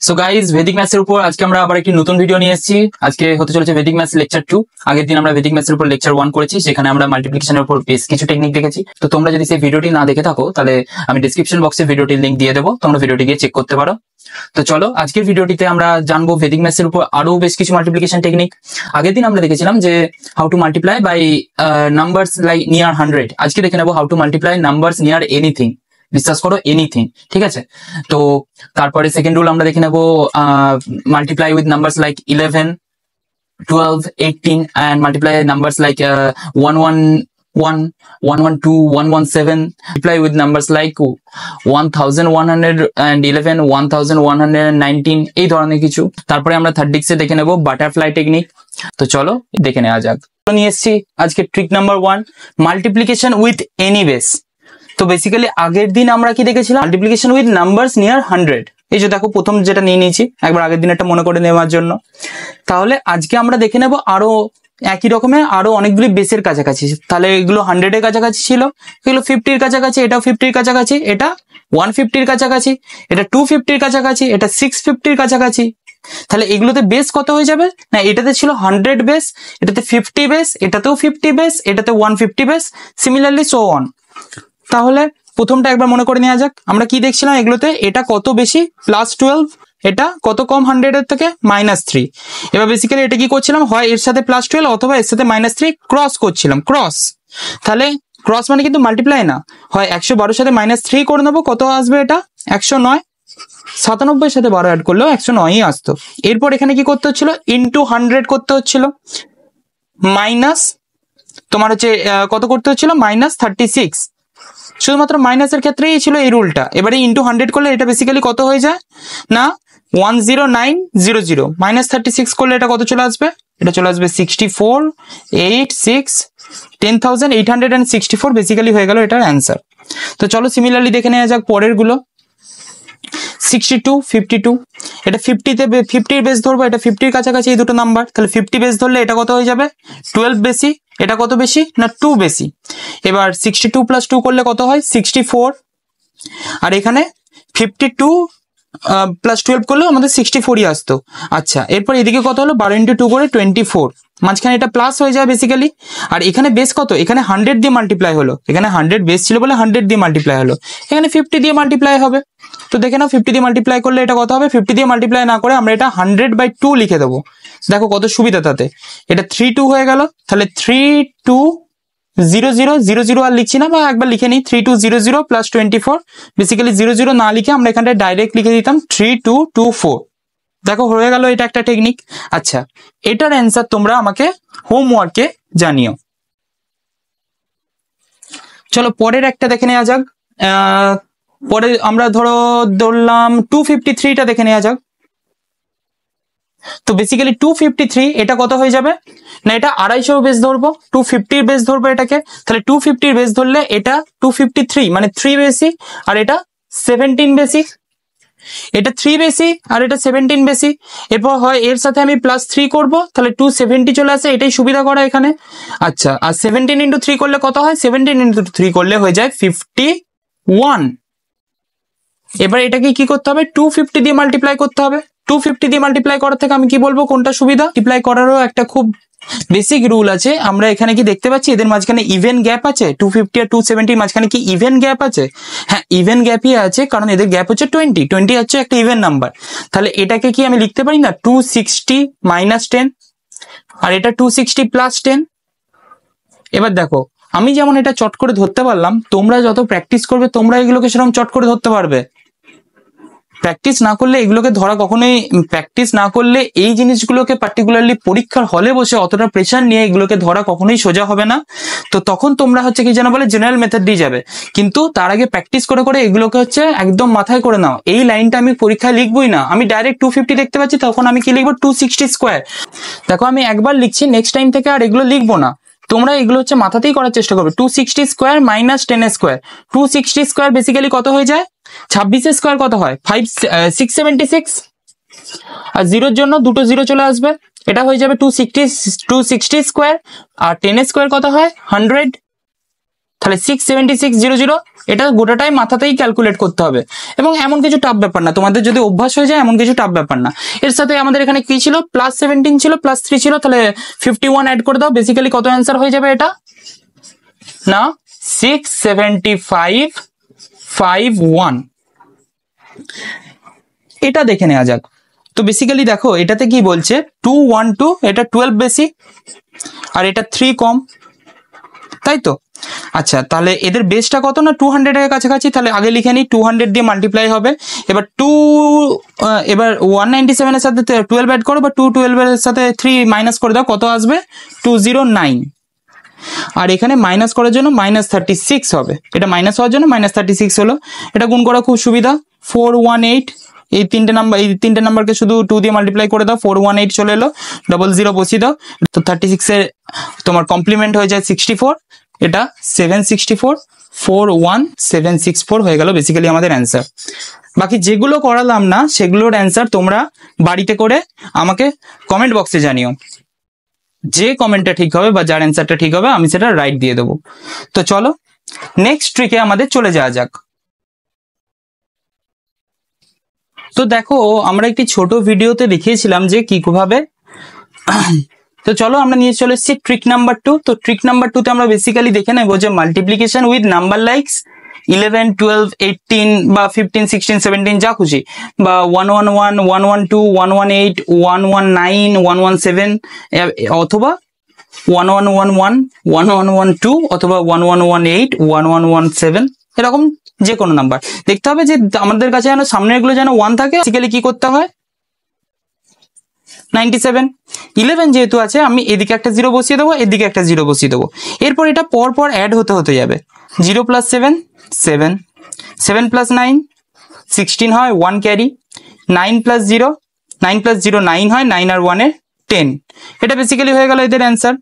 So guys Vedic ম্যাথসের উপর আজকে আমরা আবার একটি নতুন ভিডিও নিয়ে এসেছি। আজকে হতে চলেছে ভেদিক ম্যাথস লেকচার 2। আগের দিন আমরা ভেদিক ম্যাথসের উপর লেকচার 1 করেছি, সেখানে আমরা মাল্টিপ্লিকেশনের উপর বেশ কিছু টেকনিক দেখেছি। তো তোমরা যদি সেই ভিডিওটি না দেখে থাকো তাহলে আমি ডিসক্রিপশন বক্সে ভিডিওটির লিংক দিয়ে দেবো, তোমরা ভিডিওটি গিয়ে চেক করতে পারো। তো চলো আজকের ভিডিওটিতে আমরা জানবো ভেদিক ম্যাথসের উপর আরো বেশ কিছু মাল্টিপ্লিকেশন টেকনিক। আগের দিন আমরা দেখেছিলাম যে how to multiply by numbers like near 100। আজকে দেখে নেবো how to multiply numbers near anything, বিশ্বাস করো এনিথিং, ঠিক আছে। তো তারপরে সেকেন্ড রুল আমরা দেখে নেবো multiply with numbers like 11, 12, 18 and multiply numbers like 111, 112, 117. Multiply with numbers like 1111, 1119 এই ধরনের কিছু। তারপরে আমরা থার্ড ডিক্সে দেখে নেবো বাটারফ্লাই টেকনিক। তো চলো দেখে নেওয়া যাক। নিয়ে এসেছি আজকে trick number 1, multiplication with any base. তো বেসিক্যালি আগের দিন আমরা কি দেখেছিলাম, মাল্টিপ্লিকেশন উইথ নাম্বারস নিয়ার 100। এই যে দেখো প্রথম যেটা নিয়ে নিয়েছি, একবার আগের দিন একটা মনে করে নেওয়ার জন্য। তাহলে আজকে আমরা দেখে নেব আরো একই রকমের আরো অনেকগুলি বেসের কাছাকাছি। তাহলে এগুলো 100 এর কাছাকাছি ছিল, এগুলো 50 এর কাছাকাছি, এটাও 50 এর কাছাকাছি, এটা 150 এর কাছাকাছি, এটা 250 এর কাছাকাছি, এটা 650 এর কাছাকাছি। তাহলে এগুলোতে বেস কত হয়ে যাবে না, এটাতে ছিল 100 বেস, এটাতে 50 বেস, এটাতেও 50 বেস, এটাতে 150 বেস, সিমিলারলি সো অন। তাহলে প্রথমটা একবার মনে করে নেওয়া যাক, আমরা কি দেখছিলাম এগুলোতে, এটা কত বেশি +12, এটা কত কম 100 এর থেকে -3। এবার বেসিক্যালি এটা কি করছিলাম, হয় এর সাথে +12 অথবা এর সাথে -3 ক্রস করছিলাম, ক্রস। তাহলে ক্রস মানে কিন্তু মাল্টিপ্লাই না, হয় 112 সাথে -3 করে নেবো, কত আসবে এটা 109, 97 এর সাথে 12 অ্যাড করলেও 109ই আসতো। এরপর এখানে কি করতে হচ্ছিল, ইন্টু 100 করতে হচ্ছিল, মাইনাস তোমার হচ্ছে কত করতে হচ্ছিল, -36। শুধুমাত্র মাইনাসের ক্ষেত্রেই ছিল এই রুলটা। এবারে ইন্টু 100 করলে এটা বেসিক্যালি কত হয়ে যায় না 10900, -36 করলে এটা কত চলে আসবে, এটা চলে আসবে 10,864 বেসিক্যালি হয়ে গেল এটার অ্যান্সার। তো চলো সিমিলারলি দেখে নেওয়া যাক পরের গুলো। 62, 52, এটা 50 এর বেস ধরবো, এটা 50 এর কাছাকাছি এই দুটো নাম্বার। তাহলে 50 বেস ধরলে এটা কত হয়ে যাবে 12 বেশি, এটা কত বেশি না 2 বেশি। এবার 62 + 2 করলে কত হয় 64, আর এখানে 52 + 12 করলেও আমাদের 64ই আসতো। আচ্ছা এরপর এদিকে কত হলো, 12 × 2 করে 24, মাঝখানে এটা প্লাস হয়ে যায় বেসিক্যালি। আর এখানে বেস কত, এখানে 100 দিয়ে মাল্টিপ্লাই হলো, এখানে 100 বেস ছিল বলে 100 দিয়ে মাল্টিপ্লাই হলো, এখানে 50 দিয়ে মাল্টিপ্লাই হবে। তো দেখে নাও 50 দিয়ে মাল্টিপ্লাই করলে এটা কত হবে, 50 দিয়ে মাল্টিপ্লাই না করে আমরা এটা 100/2 লিখে দেবো। দেখো কত সুবিধা তাতে, এটা 32 হয়ে গেল। তাহলে 320000 আর লিখছি না, বা একবার লিখে নিই 3200 + 24, বেসিক্যালি 00 না লিখে আমরা এখানটায় ডাইরেক্ট লিখে দিতাম 3224। দেখো হয়ে গেল, এটা একটা টেকনিক। আচ্ছা এটার অ্যান্সার তোমরা আমাকে হোমওয়ার্কে জানিও। চলো পরের একটা দেখে নেওয়া যাক। পরে আমরা ধরলাম 253টা দেখে নেওয়া যাক। তো বেসিক্যালি 253 এটা কত হয়ে যাবে না, এটা 250 বেস ধরবো, 250 বেস ধরবো এটাকে। তাহলে 250 বেস ধরলে এটা 253 মানে 3 বেশি, আর এটা 17 বেশি, এটা 3 বেশি আর এটা 17 বেশি। এরপর হয় এর সাথে আমি +3 করব, তাহলে 270 চলে আসে, এটাই সুবিধা করা এখানে। আচ্ছা আর 17 × 3 করলে কত হয়, 17 × 3 করলে হয়ে যায় 51। এবার এটাকে কি করতে হবে, 250 দিয়ে মাল্টিপ্লাই করতে হবে। 250 দিয়ে মাল্টিপ্লাই করার থেকে আমি কি বলবো কোনটা সুবিধা, মাল্টিপ্লাই করারও একটা খুব বেসিক রুল আছে। আমরা এখানে কি দেখতে পাচ্ছি এদের মাঝখানে ইভেন গ্যাপ আছে, 250 আর 270 মাঝখানে কি ইভেন গ্যাপ আছে, হ্যাঁ ইভেন গ্যাপই আছে, কারণ এদের গ্যাপ হচ্ছে 20 হচ্ছে একটা ইভেন নাম্বার। তাহলে এটাকে কি আমি লিখতে পারি না 260 - 10, আর এটা 260 + 10। এবার দেখো আমি যেমন এটা চট করে ধরতে পারলাম, তোমরা যত প্র্যাকটিস করবে তোমরা এগুলোকে সেরকম চট করে ধরতে পারবে। প্র্যাকটিস না করলে এগুলোকে ধরা কখনোই, প্র্যাকটিস না করলে এই জিনিসগুলোকে পার্টিকুলারলি পরীক্ষার হলে বসে অতটা প্রেশার নিয়ে এগুলোকে ধরা কখনোই সোজা হবে না। তো তখন তোমরা হচ্ছে কি যেন বলে জেনারেল মেথড দিয়ে যাবে, কিন্তু তার আগে প্র্যাকটিস করে করে এগুলোকে হচ্ছে একদম মাথায় করে নাও। এই লাইনটা আমি পরীক্ষায় লিখবই না, আমি ডাইরেক্ট 250 দেখতে পাচ্ছি, তখন আমি কি লিখবো 260 স্কোয়ার। দেখো আমি একবার লিখছি, নেক্সট টাইম থেকে আর এগুলো লিখবো না, তোমরা এগুলো হচ্ছে মাথাতেই করার চেষ্টা করবে। 260 স্কোয়ার - 10 স্কোয়ার, 260 স্কোয়ার বেসিক্যালি কত হয়ে যায়, 26 স্কোয়ার কত হয় 676, আর 0-র জন্য দুটো 0 চলে আসবে, এটা হয়ে যাবে 260 স্কোয়ার। আর 10 স্কোয়ার কত হয় 100, তাহলে 67600 এটা গোটাটাই মাথাতেই ক্যালকুলেট করতে হবে এবং এমন কিছু টাফ ব্যাপার না, তোমাদের যদি অভ্যাস হয়ে যায় এমন কিছু টাফ ব্যাপার না। এর সাথে আমাদের এখানে কি ছিল, +17 ছিল, +3 ছিল, তাহলে 51 অ্যাড করে দাও। বেসিক্যালি কত অ্যান্সার হয়ে যাবে এটা না, 67551। এটা দেখে নেওয়া যাক। তো বেসিক্যালি দেখো এটাতে কি বলছে, 212, এটা 12 বেশি আর এটা 3 কম, তাই তো? আচ্ছা, তাহলে এদের বেসটা কত না 200 এর কাছাকাছি, তাহলে আগে লিখে নিই 200 দিয়ে মাল্টিপ্লাই হবে। এবার 197 এর সাথে 12 অ্যাড করো, বা 212 এর সাথে 3 মাইনাস করে দাও, কত আসবে 209। আর এখানে মাইনাস করার জন্য -36 হবে, এটা মাইনাস হওয়ার জন্য -36 হলো। এটা গুণ করা খুব সুবিধা, 418, এই তিনটে নাম্বারকে শুধু 2 দিয়ে মাল্টিপ্লাই করে দাও, 418 চলে এলো, 00 বসিয়ে দাও। তো 36 এর তোমার কমপ্লিমেন্ট হয়ে যায় 64, এটা 764, 41764 হয়ে গেল বেসিক্যালি আমাদের অ্যান্সার। বাকি যেগুলো করালাম না সেগুলোর অ্যান্সার তোমরা বাড়িতে করে আমাকে কমেন্ট বক্সে জানিও, যে কমেন্টটা ঠিক হবে বা যার অ্যান্সারটা ঠিক হবে আমি সেটা রাইট দিয়ে দেবো। তো চলো নেক্সট ট্রিকে আমাদের চলে যাওয়া যাক। তো দেখো আমরা একটি ছোট ভিডিওতে দেখিয়েছিলাম যে কিভাবে, তো চলো আমরা নিয়ে চলে এসেছি ট্রিক নাম্বার 2। তো ট্রিক নাম্বার 2 তে আমরা বেসিক্যালি দেখে নেবো যে মাল্টিপ্লিকেশন উইথ নাম্বার লাইকস 11, 12, 18 বা 15, 16, 17 যা খুশি, বা 111, 112, 118, 119, 117 অথবা 1111, 1112 অথবা 1118, 1117 এরকম যে কোনো নাম্বার দেখতে হবে যে আমাদের কাছে যেন সামনের গুলো যেন 1 থাকে। বেসিক্যালি কি করতে হয়, 97, 11 যেহেতু আছে আমি এদিকে একটা 0 বসিয়ে দেবো, এদিকে একটা 0 বসিয়ে দেবো। এরপর এটা পর পর অ্যাড হতে যাবে, 0 + 7 7, 7 + 9 16 হয়, 1 ক্যারি, 9 + 0 9 + 0 9 হয়, 9 আর 1 এর 10। এটা বেসিক্যালি হয়ে গেল এদের অ্যান্সার।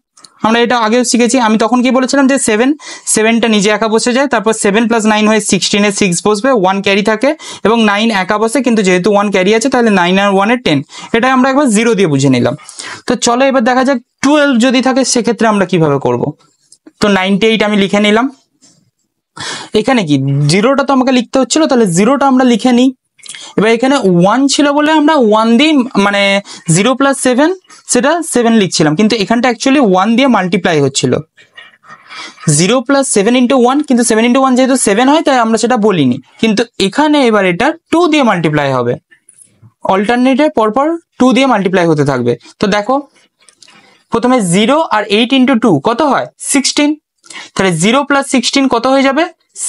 আমরা এটা আগেও শিখেছি, আমি তখন কি বলেছিলাম যে 7টা নিজে একা বসে যায়, তারপর 7 + 9 হয়ে 16 এ 6 বসবে, 1 ক্যারি থাকে এবং 9 একা বসে, কিন্তু যেহেতু 1 ক্যারি আছে তাহলে 9 আর 1 এর 10। এটা আমরা একবার 0 দিয়ে বুঝে নিলাম। তো চলো এবার দেখা যাক 12 যদি থাকে সেক্ষেত্রে আমরা কিভাবে করব। তো 98 আমি লিখে নিলাম। এখানে কি 0টা তো আমাকে লিখতে হচ্ছিল, তাহলে 0টা আমরা লিখে নিই। এবার এখানে 1 ছিল বলে আমরা 1 দিয়ে মানে 0 + 7 সেটা 7 লিখছিলাম, কিন্তু এখানটা অ্যাকচুয়ালি 1 দিয়ে মাল্টিপ্লাই হচ্ছিল, 0 + 7 × 1, কিন্তু 7 × 1 যেহেতু 7 হয় তাই আমরা সেটা বলিনি। কিন্তু এখানে এবার এটা 2 দিয়ে মাল্টিপ্লাই হবে, অল্টারনেটে পরপর 2 দিয়ে মাল্টিপ্লাই হতে থাকবে। তো দেখো প্রথমে 0 আর 8 × 2 কত হয় 16, তাহলে 0 + 16 কত হয়ে যাবে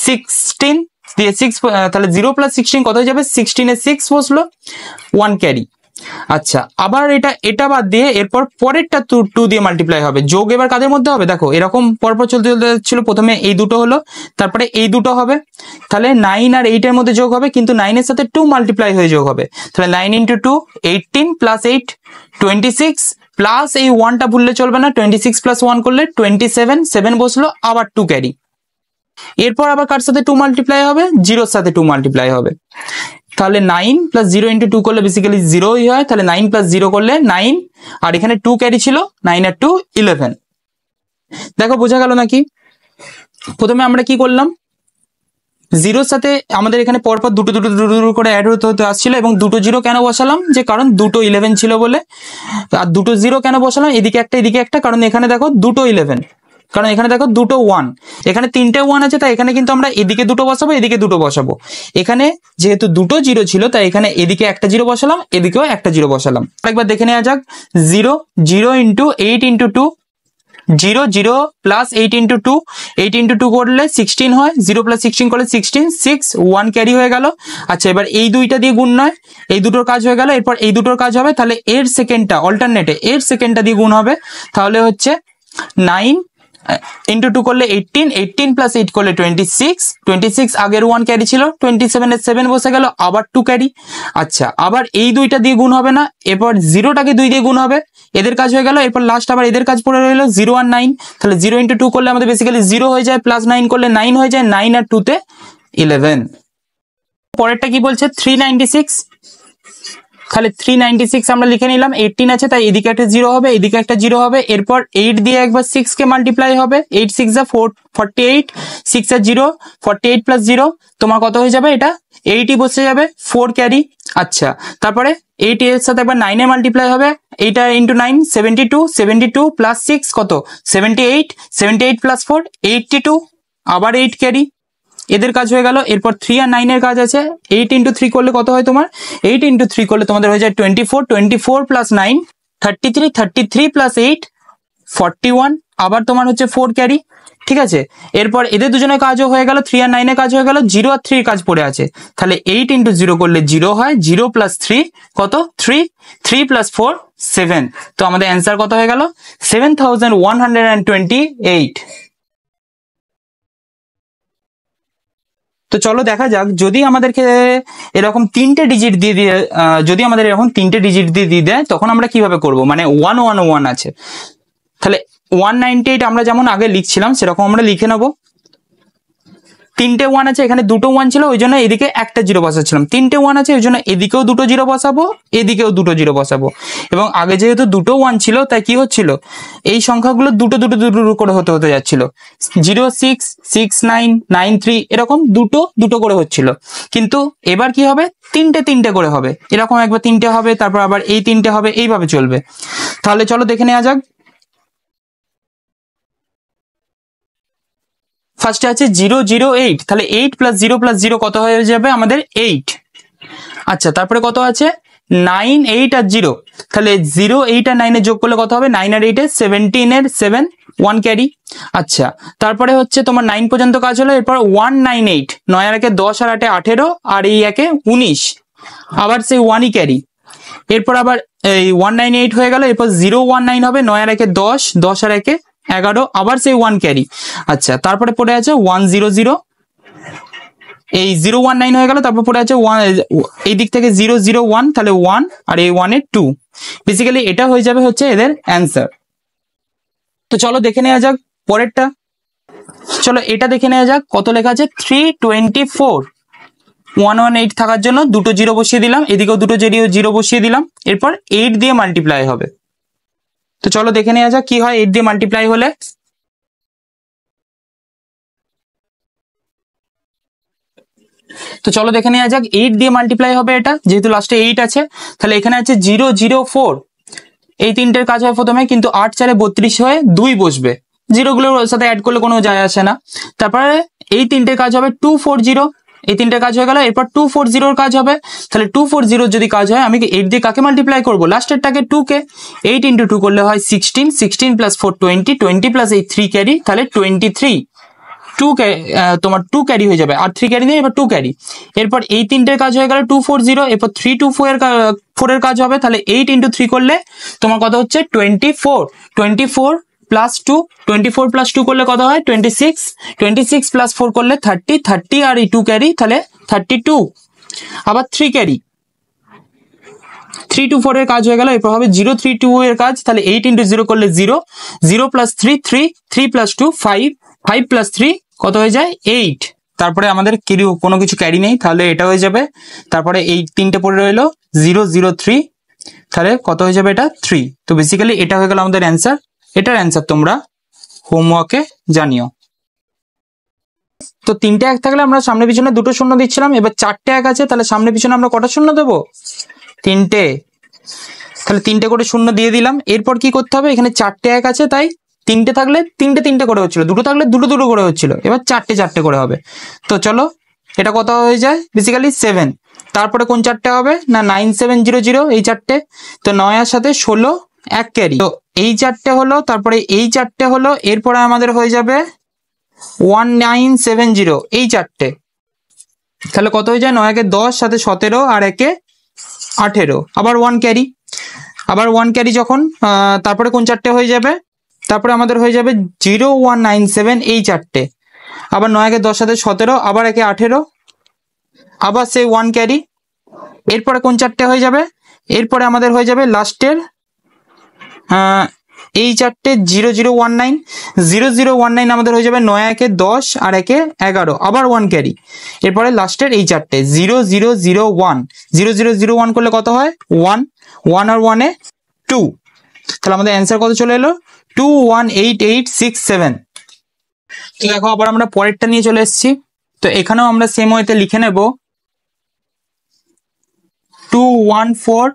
16 দিয়ে 6, তাহলে 0 + 16 কত হয়ে যাবে 16 এ 6 বসলো, 1 ক্যারি। আচ্ছা, আবার এটা বাদ দিয়ে এরপর পরেরটা 2 দিয়ে মাল্টিপ্লাই হবে। যোগ এবার কাদের মধ্যে হবে, দেখো এরকম পরপর চলতে ছিল, প্রথমে এই দুটো হলো, তারপরে এই দুটো হবে, তাহলে 9 আর 8 এর মধ্যে যোগ হবে, কিন্তু 9 এর সাথে 2 মাল্টিপ্লাই হয়ে যোগ হবে, তাহলে 9 × 2 18 + 8 26 প্লাস এই 1টা ভুললে চলবে না, 26 + 1 করলে 27, 7 বসলো, আবার 2 ক্যারি। এরপর আবার কার সাথে 2 মাল্টিপ্লাই হবে, 0 এর সাথে 2 মাল্টিপ্লাই হবে, তাহলে 9 + 0 × 2 করলে বেসিক্যালি 0ই হয়, তাহলে 9 + 0 করলে 9, আর এখানে 2 ক্যারি ছিল, 9 আর 2 11। দেখো বোঝা গেল নাকি? প্রথমে আমরা কি করলাম, 0 সাথে আমাদের এখানে পরপর দুটো করে অ্যাড হতে আসছিল, এবং দুটো 0 কেন বসালাম, যে কারণ দুটো 11 ছিল বলে। আর দুটো 0 কেন বসালাম, এদিকে একটা এদিকে একটা, কারণ এখানে দেখো দুটো 11, কারণ এখানে দেখো দুটো 1, এখানে 3টে 1 আছে, তাই এখানে কিন্তু আমরা এদিকে দুটো বসাবো, এদিকে দুটো বসাবো। এখানে যেহেতু দুটো 0 ছিল তাই এখানে এদিকে একটা 0 বসালাম, এদিকেও একটা 0 বসালাম। একবার দেখে নেওয়া যাক, 0 0 × 8 × 2, 0 0 + 8 × 2, 8 × 2 করলে 16 হয়, 0 + 16 করলে 16, 6 1 ক্যারি হয়ে গেল। আচ্ছা, এবার এই দুইটা দিয়ে গুণ নয়, এই দুটোর কাজ হয়ে গেল, এরপর এই দুটোর কাজ হবে, তাহলে এর সেকেন্ডটা অল্টারনেটে এর সেকেন্ডটা দিয়ে গুণ হবে, তাহলে হচ্ছে 9 × 2 করলে 18, 18 + 8 করলে 26, 26 আগের 1 ক্যারি ছিল, 27 এর 7 বসে গেল, আবার 2 ক্যারি। আচ্ছা, আবার এই দুইটা দিয়ে গুণ হবে না, এরপর 0টাকে 2 দিয়ে গুণ হবে, এদের কাজ হয়ে গেল, এরপর লাস্ট আবার এদের কাজ পড়ে রইল 0 আর 9, তাহলে 0 × 2 করলে আমাদের বেসিক্যালি 0 হয়ে যায়, প্লাস 9 করলে 9 হয়ে যায়, 9 আর 2 তে 11। পরেরটা কি বলছে 396, তাহলে 396 আমরা লিখে নিলাম, 18 আছে তাই এদিকে একটা 0 হবে, এদিকে একটা 0 হবে। এরপর 8 দিয়ে একবার 6 কে মাল্টিপ্লাই হবে, 8 6 যা 48, 6 আর 0 48 প্লাস 0 তোমার কত হয়ে যাবে, এটা 80 বসে যাবে, 4 ক্যারি। আচ্ছা, তারপরে 8 এর সাথে একবার 9 এ মাল্টিপ্লাই হবে, এইটা ইন্টু 9 72, 72 প্লাস 6 কত 78, 78 প্লাস 4 82, আবার 8 ক্যারি, এদের কাজ হয়ে গেল। এরপর 3 আর 9 এর কাজ আছে, 8 ইন্টু 3 করলে কত হয় তোমার, 8 ইন্টু 3 করলে তোমাদের হয়ে যায় 24, 24 প্লাস 9 33, 33 প্লাস 8 41, আবার তোমার হচ্ছে 4 ক্যারি। ঠিক আছে, এরপর এদের দুজনের কাজও হয়ে গেল, 3 আর 9 এর কাজ হয়ে গেল, 0 আর 3 এর কাজ পড়ে আছে। তাহলে 8 ইন্টু 0 করলে 0 হয়, 0 প্লাস 3 কত 3, 3 প্লাস 4 7। তো আমাদের অ্যান্সার কত হয়ে গেল 7128। তো চলো দেখা যাক, যদি আমাদেরকে এরকম 3টে ডিজিট দিয়ে দিয়ে যদি আমাদের এরকম 3টে ডিজিট দিয়ে দেয় তখন আমরা কিভাবে করব, মানে 1 1 1 আছে, তাহলে 198 আমরা যেমন আগে লিখছিলাম সেরকম আমরা লিখে নেব। 3টে 1 আছে, এখানে 2টো 1 ছিল ওই জন্য এদিকে একটা 0 বসাচ্ছিলাম, 3টে 1 আছে ওই জন্য এদিকেও 2টো 0 বসাবো, এদিকেও 2টো 0 বসাবো। এবং আগে যেহেতু 2টো 1 ছিল তাই কি হচ্ছিল, এই সংখ্যাগুলো দুটো দুটো দুটো করে হতে যাচ্ছিল, 0 6 6 9 9 3 এরকম দুটো দুটো করে হচ্ছিল। কিন্তু এবার কি হবে, 3টে করে হবে, এরকম একবার 3টে হবে, তারপর আবার এই 3টে হবে, এইভাবে চলবে। তাহলে চলো দেখে নেওয়া যাক। ফার্স্টে আছে 008, তাহলে 8 প্লাস 0 প্লাস 0 কত হয়ে যাবে আমাদের 8। আচ্ছা, তারপরে কত আছে 9 8 আর 0, তাহলে 0 8 আর 9 এর যোগ করলে কত হবে, 9 আর 8 এর 17 এর 7 1 ক্যারি। আচ্ছা, তারপরে হচ্ছে তোমার 9 পর্যন্ত কাজ হলো, এরপর 198, 9 আর 1 10 আর 8 18 আর এই 1 19, আবার সেই 1ই ক্যারি। এরপর আবার এই 198 হয়ে গেল, এরপর 019 হবে, 9 আর 1 10 10 আর 1 11, আবার সেই 1 ক্যারি। আচ্ছা, তারপরে পড়ে আছে 100, এই 019 হয়ে গেল, তারপর পড়ে আছে এই দিক থেকে 001, তাহলে 1 আর এই 1 এর 2, বেসিক্যালি এটা হয়ে যাবে হচ্ছে এদের অ্যান্সার। তো চলো দেখে নেওয়া যাক পরেরটা। চলো এটা দেখে নেওয়া যাক, কত লেখা আছে 324, 118 থাকার জন্য দুটো 0 বসিয়ে দিলাম, এদিকেও দুটো 0 বসিয়ে দিলাম, এরপর 8 দিয়ে মাল্টিপ্লাই হবে। তো চলো দেখে নেওয়া যাক কি হয় 8 দিয়ে মাল্টিপ্লাই হলে। তো চলো দেখে নেওয়া যাক, 8 দিয়ে মাল্টিপ্লাই হবে এটা, যেহেতু লাস্টে 8 আছে। তাহলে এখানে আছে 004, এই 3টের কাজ হয় প্রথমে, কিন্তু 8 4 32 হয়ে 2 বসবে, জিরোগুলোর সাথে অ্যাড করলে কোনো যায় আসে না। তারপরে এই 3টের কাজ হবে 240, এই 3টের কাজ হয়ে গেল, এরপর 240 কাজ হবে। তাহলে 240 যদি কাজ হয়, আমি 8 দিয়ে কাকে মাল্টিপ্লাই করবো, লাস্টেরটাকে 2 কে, 8 ইন্টু 2 করলে হয় 16, 16 প্লাস 4 20, 20 প্লাস এই 3 ক্যারি, তাহলে 23, 2 তোমার 2 ক্যারি হয়ে যাবে, আর 3 ক্যারি নেই, এবার 2 ক্যারি। এরপর এই 3টের কাজ হয়ে গেল 240, এরপর 324 এর কাজ হবে, তাহলে 8 ইন্টু 3 করলে তোমার কত হচ্ছে 24, 24 প্লাস 2, 24 প্লাস 2 করলে কত হয় 26, 26 প্লাস 4 করলে 30, 30 আর এই 2 ক্যারি, তাহলে 32, আবার 3 ক্যারি, 324 এর কাজ হয়ে গেল। এরপর হবে 032 এর কাজ, তাহলে 8 ইন্টু 0 করলে 0, 0 প্লাস 3 3, 3 প্লাস 2 5, 5 প্লাস 3 কত হয়ে যায় 8। তারপরে আমাদের কোনো কিছু ক্যারি নেই, তাহলে এটা হয়ে যাবে। তারপরে এই 3টে পড়ে রইলো 003, তাহলে কত হয়ে যাবে এটা 3। তো বেসিক্যালি এটা হয়ে গেল আমাদের অ্যান্সার। এটার অ্যান্সার তোমরা হোমওয়ার্কে জানিও। তো 3টে 1 থাকলে আমরা সামনে পিছনে দুটো শূন্য দিচ্ছিলাম, এবার 4টে 1 আছে, তাহলে সামনে পিছনে আমরা কটা শূন্য দেবো 3টে, তাহলে 3টে করে শূন্য দিয়ে দিলাম। এরপর কি করতে হবে, এখানে 4টে 1 আছে, তাই 3টে থাকলে 3টে করে হচ্ছিল, দুটো থাকলে দুটো করে হচ্ছিল, এবার 4টে করে হবে। তো চলো এটা কত হয়ে যায় বেসিক্যালি 7। তারপরে কোন 4টে হবে না 9700, এই 4টে, তো 9 এর সাথে 16 1 ক্যারি, তো এই 4টে হলো, তারপরে এই 4টে হলো, এরপরে আমাদের হয়ে যাবে 1970, এই 4টে, তাহলে কত হয়ে যায় 9 একে 10 সাথে 17 আর 1 18, আবার 1 ক্যারি, আবার 1 ক্যারি যখন, তারপরে কোন 4টে হয়ে যাবে, তারপরে আমাদের হয়ে যাবে 0197, এই 4টে, আবার 9 একে 10 সাথে 17, আবার 1 18, আবার সেই 1 ক্যারি। এরপরে কোন 4টে হয়ে যাবে, এরপরে আমাদের হয়ে যাবে লাস্টের এই চারটে 0019, 0019 আমাদের হয়ে যাবে 9 একে 10 আর একে 11, আবার 1 ক্যারি। এরপরে লাস্টের এই চারটে 0001, 0001 করলে কত হয় 1, 1 আর 1 এ 2, তাহলে আমাদের অ্যান্সার কত চলে এলো 218867। তো দেখো আবার আমরা পরেরটা নিয়ে চলে এসেছি। তো এখানেও আমরা সেম ওয়েতে লিখে নেব 214,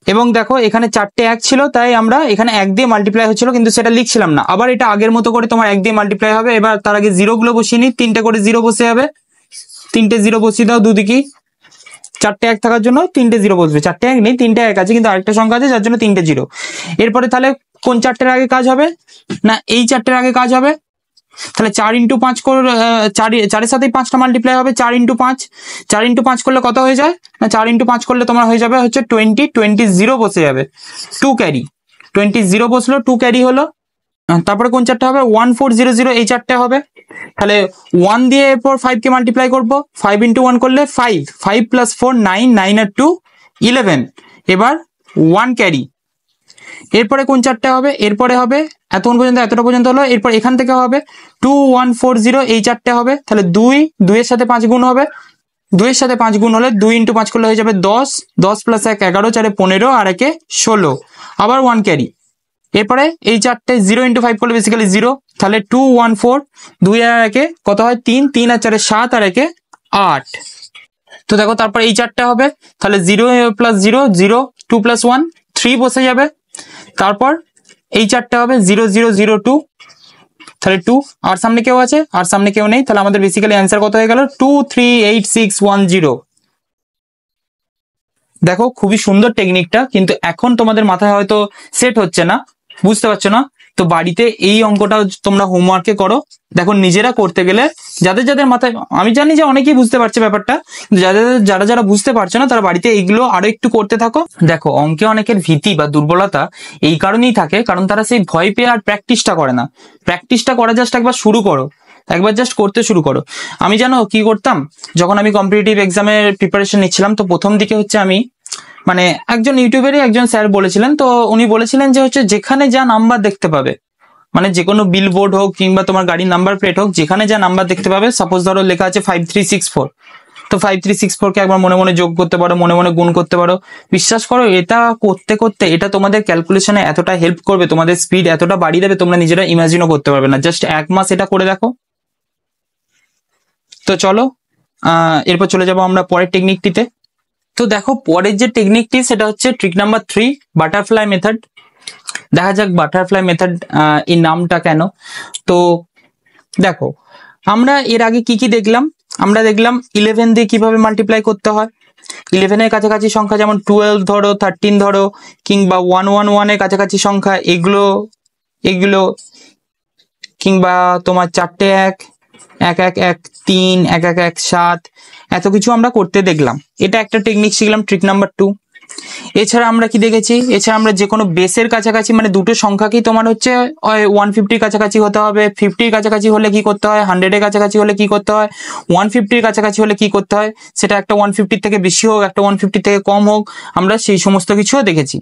এবং দেখো এখানে চারটে এক ছিল তাই আমরা এখানে এক দিয়ে মাল্টিপ্লাই হচ্ছিল কিন্তু সেটা লিখছিলাম না। আবার এটা আগের মতো করে তোমার এক দিয়ে মাল্টিপ্লাই হবে। এবার তার আগে জিরোগুলো বসিয়ে নিই, 3টে করে জিরো বসে যাবে, 3টে জিরো বসিয়ে দাও দুদিকেই। চারটে এক থাকার জন্য 3টে জিরো বসবে, চারটে এক নেই 3টে এক আছে কিন্তু আরেকটা সংখ্যা আছে যার জন্য 3টে জিরো। এরপরে তাহলে কোন চারটের আগে কাজ হবে না এই চারটের আগে কাজ হবে। তাহলে 4 ইন্টু 5 করে 4-এর সাথে 5টা মাল্টিপ্লাই হবে, 4 ইন্টু 5, 4 ইন্টু 5 করলে কত হয়ে যায় না 4 ইন্টু 5 করলে তোমার হয়ে যাবে হচ্ছে 20 বসে যাবে 2 ক্যারি, 20 বসলো 2 ক্যারি হলো। তারপরে কোন চারটে হবে 1400, এই চারটে হবে। তাহলে 1 দিয়ে এরপর 5 কে মাল্টিপ্লাই করবো, 5 ইন্টু 1 করলে 5, 5 প্লাস 4 9, 9 আর 2 11, এবার 1 ক্যারি। এরপরে কোন চারটে হবে এরপরে হবে এতক্ষণ পর্যন্ত এতটা পর্যন্ত হলো, এরপর এখান থেকে হবে 2140, এই চারটে হবে। তাহলে 2 এর সাথে 5 গুণ হবে, 2 এর সাথে 5 গুণ হলে 2 ইন্টু 5 করলে হয়ে যাবে 10, 10 প্লাস 1 11, 4 15 আর একে 16, আবার 1 ক্যারি। এরপরে এই চারটে 0 ইন্টু 5 করলে বেসিক্যালি 0, তাহলে 214, 2 আর একে কত হয় 3, 3 আর 4 7 আর একে 8। তো দেখো তারপর এই চারটে হবে, তাহলে 0 প্লাস 0 0, 2 প্লাস 1 3 বসে যাবে। তারপর এই চারটে হবে 0002, তাহলে 2, আর সামনে কেউ আছে আর সামনে কেউ নেই, তাহলে আমাদের বেসিক্যালি অ্যান্সার কত হয়ে গেল 238610। দেখো খুবই সুন্দর টেকনিকটা, কিন্তু এখন তোমাদের মাথায় হয়তো সেট হচ্ছে না, বুঝতে পারছো না। তো বাড়িতে এই অঙ্কটা তোমরা হোমওয়ার্কে করো। দেখো নিজেরা করতে গেলে যাদের যাদের মাথায়, আমি জানি যে অনেকেই বুঝতে পারছে ব্যাপারটা, যারা যারা বুঝতে পারছে না তারা বাড়িতে এইগুলো আরো একটু করতে থাকো। দেখো অঙ্কে অনেকের ভীতি বা দুর্বলতা এই কারণেই থাকে কারণ তারা সেই ভয় পেয়ে আর প্র্যাকটিসটা করে না। প্র্যাকটিসটা করা জাস্ট একবার শুরু করো, একবার জাস্ট করতে শুরু করো। আমি জানো কি করতাম, যখন আমি কম্পিটিটিভ এক্সামের প্রিপারেশন নিচ্ছিলাম তো প্রথম দিকে হচ্ছে আমি মানে একজন ইউটিউবেরই একজন স্যার বলেছিলেন, তো উনি বলেছিলেন যে হচ্ছে যেখানে যা নাম্বার দেখতে পাবে, মানে যে কোনো বিলবোর্ড হোক কিংবা তোমার গাড়ির নাম্বার প্লেট হোক, যেখানে যা নাম্বার দেখতে পাবে, সাপোজ ধরো লেখা আছে 5364, তো 5364 কে একবার মনে মনে যোগ করতে পারো, মনে মনে গুণ করতে পারো। বিশ্বাস করো এটা করতে করতে এটা তোমাদের ক্যালকুলেশনে এতটা হেল্প করবে, তোমাদের স্পিড এতটা বাড়িয়ে দেবে তোমরা নিজেরা ইমাজিনও করতে পারবে না। জাস্ট 1 মাস এটা করে দেখো। তো চলো এরপর চলে যাবো আমরা পরের টেকনিকটিতে। তো দেখো পরের যে টেকনিকটি সেটা হচ্ছে ট্রিক নাম্বার 3, বাটারফ্লাই মেথড। দেখা যাক বাটারফ্লাই মেথড এই নামটা কেন। তো দেখো আমরা এর আগে কি কি দেখলাম, আমরা দেখলাম 11 দিয়ে কিভাবে মাল্টিপ্লাই করতে হয়। 11 এর কাছাকাছি সংখ্যা যেমন 12 ধরো, 13 ধরো, কিংবা 111 এর কাছাকাছি সংখ্যা এগুলো কিংবা তোমার 4টে 1, 1 1 1 3, 1 1 1 7, এত কিছু আমরা করতে দেখলাম। এটা একটা টেকনিক শিখলাম, ট্রিক নাম্বার 2। এছাড়া আমরা কি দেখেছি, এছাড়া আমরা যে কোনো বেসের কাছাকাছি মানে দুটো সংখ্যাকেই তোমার হচ্ছে 150 কাছাকাছি হতে হবে, 50 কাছাকাছি হলে কি করতে হয়, 100 এর কাছাকাছি হলে কি করতে হয়, 150 কাছাকাছি হলে কি করতে হয়, সেটা একটা 150 থেকে বেশি হোক একটা 150 থেকে কম হোক, আমরা সেই সমস্ত কিছুও দেখেছি।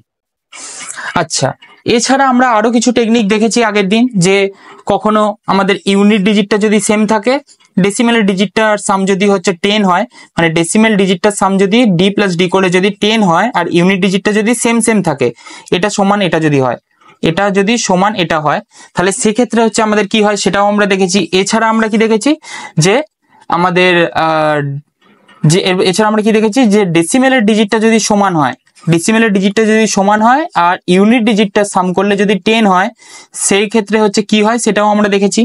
আচ্ছা, এছাড়া আমরা আরো কিছু টেকনিক দেখেছি আগের দিন, যে কখনো আমাদের ইউনিট ডিজিটটা যদি সেম থাকে, ডেসিমেলের ডিজিটটার সাম যদি হচ্ছে 10 হয়, মানে ডেসিমেল ডিজিটটার সাম যদি ডি প্লাস ডি করে যদি 10 হয় আর ইউনিট ডিজিটটা যদি সেম সেম থাকে, এটা সমান এটা যদি হয়, এটা যদি সমান এটা হয়, তাহলে সেক্ষেত্রে হচ্ছে আমাদের কি হয় সেটাও আমরা দেখেছি। এছাড়া আমরা কি দেখেছি যে আমাদের এছাড়া আমরা কি দেখেছি যে ডেসিমেলের ডিজিটটা যদি সমান হয়, ডেসিমেলের ডিজিটটা যদি সমান হয় আর ইউনিট ডিজিটটা সাম করলে যদি 10 হয়, সেই ক্ষেত্রে হচ্ছে কি হয় সেটাও আমরা দেখেছি।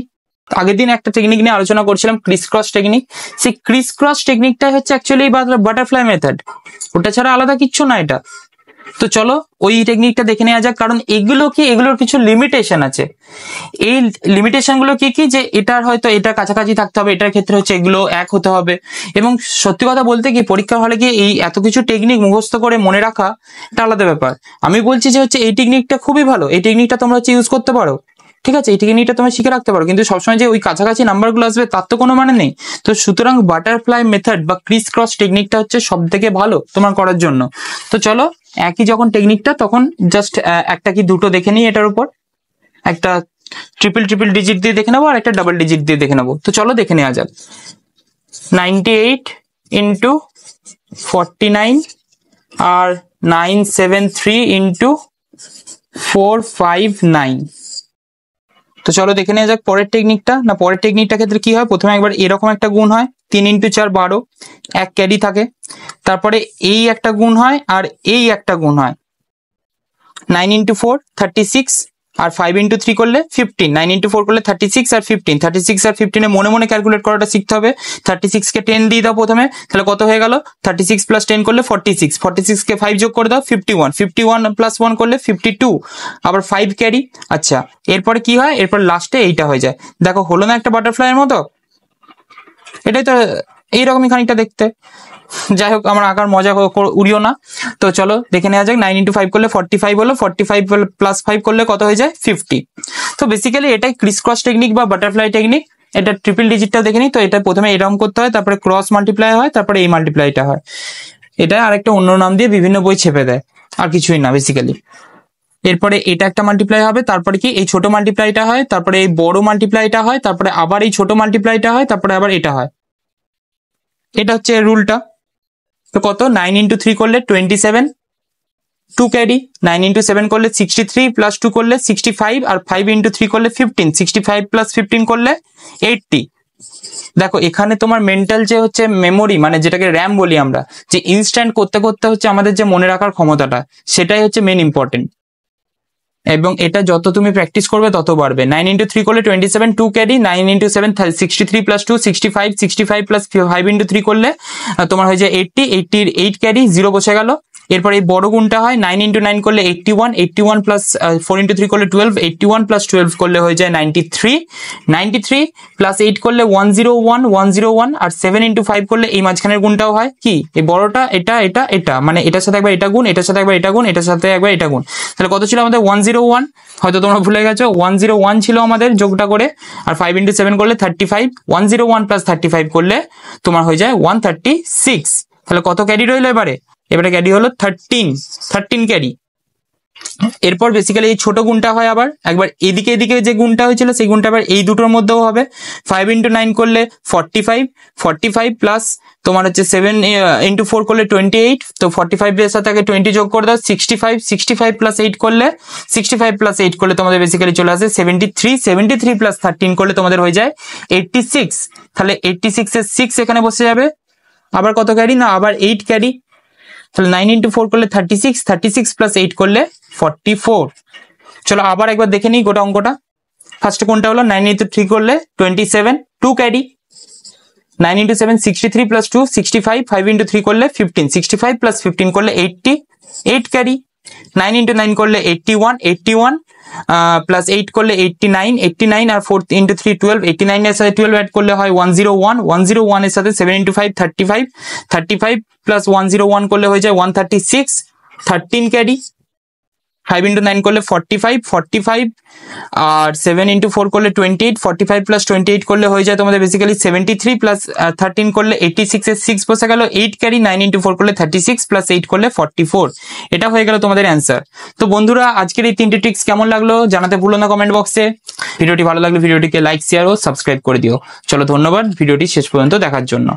আগের দিন একটা টেকনিক নিয়ে আলোচনা করছিলাম, ক্রিস ক্রস টেকনিক। সেই ক্রিস ক্রস টেকনিকটা হচ্ছে অ্যাকচুয়ালি বাটারফ্লাই মেথড, ওটা ছাড়া আলাদা কিচ্ছু না এটা। তো চলো ওই টেকনিকটা দেখে নেওয়া যাক, কারণ এগুলোর কিছু লিমিটেশন আছে। এই লিমিটেশন গুলো কি কি, যে এটার হয়তো এটা কাছাকাছি থাকতে হবে, এটার ক্ষেত্রে হচ্ছে এগুলো এক হতে হবে। এবং সত্যি কথা বলতে কি পরীক্ষার হলে গিয়ে এই এত কিছু টেকনিক মুখস্থ করে মনে রাখা এটা আলাদা ব্যাপার। আমি বলছি যে হচ্ছে এই টেকনিকটা খুবই ভালো, এই টেকনিকটা তোমরা হচ্ছে ইউজ করতে পারো। ঠিক আছে, এই টেকনিকটা তোমরা শিখে রাখতে পারো, কিন্তু সবসময় যে ওই কাছাকাছি নাম্বারগুলো আসবে তার তো কোনো মানে নেই। তো সুতরাং বাটারফ্লাই মেথড বা ক্রিস ক্রস টেকনিকটা হচ্ছে সব থেকে ভালো তোমার করার জন্য। তো চলো একই যখন টেকনিকটা তখন জাস্ট একটা কি দুটো দেখে নিই, এটার উপর একটা ট্রিপল ডিজিট দিয়ে দেখে নেবো আর একটা ডাবল ডিজিট দিয়ে দেখে নেবো। তো চলো দেখে নেওয়া যাক। 98 ইন্টু 49 আর 973 ইন্টু 459। তো চলো দেখে নেওয়া যাক পরের টেকনিকটা। না, পরের টেকনিকটা ক্ষেত্রে কি হয়, প্রথমে একবার এরকম একটা গুণ হয়, 3 ইন্টু 4 12, এক ক্যারি থাকে। তারপরে এই একটা গুণ হয় আর এই একটা গুণ হয়, 9 ইন্টু 4 36 আর 5 ইন্টু 3 করলে 15, 9 ইন্টু 4 করলে 36 আর 15, 36 আর 15 এ মনে মনে ক্যালকুলেট করাটা শিখতে হবে। 36 কে 10 দিয়ে দাও প্রথমে, তাহলে কত হয়ে গেল, 36 প্লাস 10 করলে 46, 46 কে 5 যোগ করে দাও 51, 51 প্লাস 1 করলে 52, আবার 5 ক্যারি। আচ্ছা, এরপরে কি হয়, এরপর লাস্টে এইটা হয়ে যায়। দেখো হলো না একটা বাটারফ্লাইয়ের মতো, এটাই তো এইরকমই খানিকটা দেখতে। যাই হোক, আমার আঁকার মজা উড়িও না। তো চলো দেখে নেওয়া যাক। 9 ইন্টু 5 করলে 45 হলো, 45 প্লাস 5 করলে কত হয়ে যায়, 50। তো বেসিক্যালি এটাই ক্রিস ক্রস টেকনিক বা বাটারফ্লাই টেকনিক। এটা ট্রিপল ডিজিটটা দেখে নিই। তো এটা প্রথমে এরকম করতে হয়, তারপরে ক্রস মাল্টিপ্লাই হয়, তারপরে এই মাল্টিপ্লাইটা হয়। এটা আরেকটা অন্য নাম দিয়ে বিভিন্ন বই ছেপে দেয়, আর কিছুই না বেসিক্যালি। এরপরে এটা একটা মাল্টিপ্লাই হবে, তারপরে কি এই ছোট মাল্টিপ্লাইটা হয়, তারপরে এই বড় মাল্টিপ্লাইটা হয়, তারপরে আবার এই ছোট মাল্টিপ্লাইটা হয়, তারপরে আবার এটা হয়। এটা হচ্ছে রুলটা। তো কত, 9 ইন্টু 3 করলে 27, 2 ক্যারি, 9 ইন্টু 7 করলে 63 প্লাস 2 করলে 65 আর 5 ইন্টু 3 করলে 15, 65 প্লাস 15 করলে 80। দেখো এখানে তোমার মেন্টাল যে হচ্ছে মেমোরি, মানে যেটাকে র্যাম বলি আমরা, যে ইনস্ট্যান্ট করতে করতে হচ্ছে আমাদের যে মনে রাখার ক্ষমতাটা, সেটাই হচ্ছে মেন ইম্পর্টেন্ট। এবং এটা যত তুমি প্র্যাকটিস করবে তত বাড়বে। 9 ইন্টু 3 করলে 27, 2 carry, 9 into 7 63 plus 2 65, 65 plus 5 into 3 করলে তোমার হয়ে যায় 80, 80 8 ক্যারি, 0 বসে গেল। এরপর এই বড় গুণটা হয়, 9 ইন্টু 9 করলে 81, 81 প্লাস 4 ইন্টু 3 করলে 12, 81 প্লাস 12 করলে হয়ে যায় 93, 93 প্লাস 8 করলে 101, 101 আর 7 ইন্টু 5 করলে এই মাঝখানের গুণটাও হয় কি, এই বড়টা এটা এটা এটা, মানে এটার সাথে একবার এটা গুণ, এটার সাথে একবার এটা গুণ, এটার সাথে একবার এটা গুণ। তাহলে কত ছিল আমাদের, 101, হয়তো তোমরা ভুলে গেছো, 101 ছিল আমাদের যোগটা করে। আর 5 ইন্টু 7 করলে 35, 101 প্লাস 35 করলে তোমার হয়ে যায় 136। তাহলে কত ক্যারি রইলো এবারে ক্যারি হলো 13 ক্যারি। এরপর বেসিক্যালি এই ছোট গুণটা হয় আবার একবার এদিকে এদিকে যে গুণটা হয়েছিল সেই গুণটা আবার এই দুটোর মধ্যেও হবে। 5 ইন্টু 9 করলে 45, 45 প্লাস তোমার হচ্ছে 7 ইন্টু 4 করলে 28, তো 45 এর সাথে আগে 20 যোগ করে দাও 65, 65 প্লাস 8 করলে 65 প্লাস 8 করলে তোমাদের বেসিক্যালি চলে আসে 73, 73 প্লাস 13 করলে তোমাদের হয়ে যায় 86। তাহলে 86 এর 6 এখানে বসে যাবে। আবার কত ক্যারি, না আবার 8 ক্যারি। তাহলে 9 ইন্টু 4 করলে 36, 36 প্লাস 8 করলে 44। চলো আবার একবার দেখে নিই গোটা অঙ্কটা। ফার্স্ট কোনটা হলো, 9 ইন্টু 3 করলে 27, 2 ক্যারি, 9 ইন্টু 7 63 প্লাস 2 65, 5 ইন্টু 3 করলে 15, 65 প্লাস 15 করলে 80, 8 ক্যারি, 9 ইন্টু 9 করলে 81, 81 প্লাস 8 করলে 89, 89 আর 4 ইন্টু 3 12, 89 এর সাথে 12 অ্যাড করলে হয় 101, 101 এর সাথে 7 ইন্টু 5 35, 35 প্লাস 101 করলে হয়ে যায় 136, 13 ক্যারি, 5 ইন্টু 9 করলে 45, 45 আর 7 ইন্টু 4 করলে 28, 45 প্লাস 28 করলে হয়ে যায় তোমাদের বেসিক্যালি 73 প্লাস 13 করলে 86 এর 6 বসে গেল, 8 ক্যারি, 9 ইন্টু 4 করলে 36 প্লাস 8 করলে 44। এটা হয়ে গেল তোমাদের অ্যান্সার। তো বন্ধুরা আজকের এই 3টে ট্রিক্স কেমন লাগলো জানাতে ভুলো না কমেন্ট বক্সে। ভিডিওটি ভালো লাগলে ভিডিওটিকে লাইক শেয়ার ও সাবস্ক্রাইব করে দিও। চলো ধন্যবাদ ভিডিওটি শেষ পর্যন্ত দেখার জন্য।